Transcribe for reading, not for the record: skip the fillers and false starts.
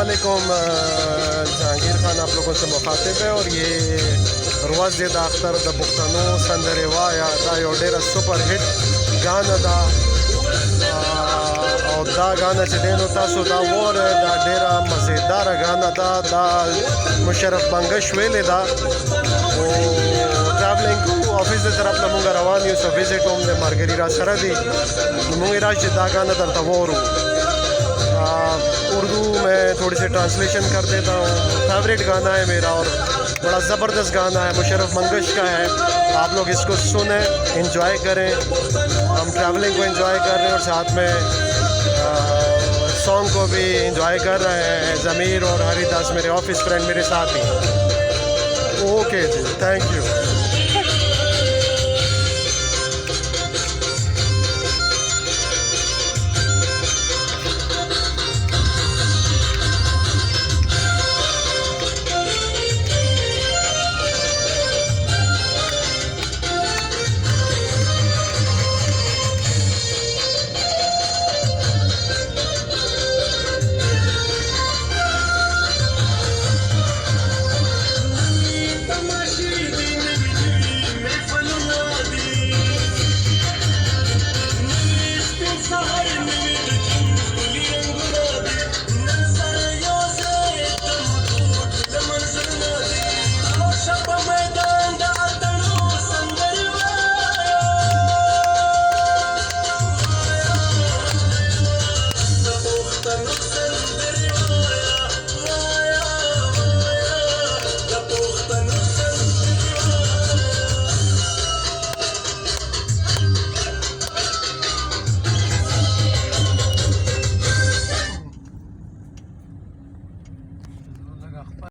अस्सलामुअलैकुम। जहांगीर खान आप लोगों से मुखातिब है और ये रवाज द अख्तर द पुख्तनो संदरेवा या दा योडेरा सुपर हिट गाना दा और दा गाना चदेनो तासो दा वोर दा डेरा मज़ेदार गाना दा मुशर्रफ बंगश वेले दा ट्रैवलिंग ऑफिस की तरफ नमूंगा रवान यूँ सो विजिट होम दे मार्गेरिरा सरदी नमूंगे राज दा गाना दा तवोरू उर्दू में थोड़ी सी ट्रांसलेशन कर देता हूँ। फेवरेट गाना है मेरा और बड़ा ज़बरदस्त गाना है, मुशर्रफ मंगश का है। आप लोग इसको सुने, इंजॉय करें। हम ट्रैवलिंग को इंजॉय कर रहे हैं और साथ में सॉन्ग को भी इंजॉय कर रहे हैं। ज़मीर और हरिदास मेरे ऑफिस फ्रेंड मेरे साथ ही। ओके जी, थैंक यू।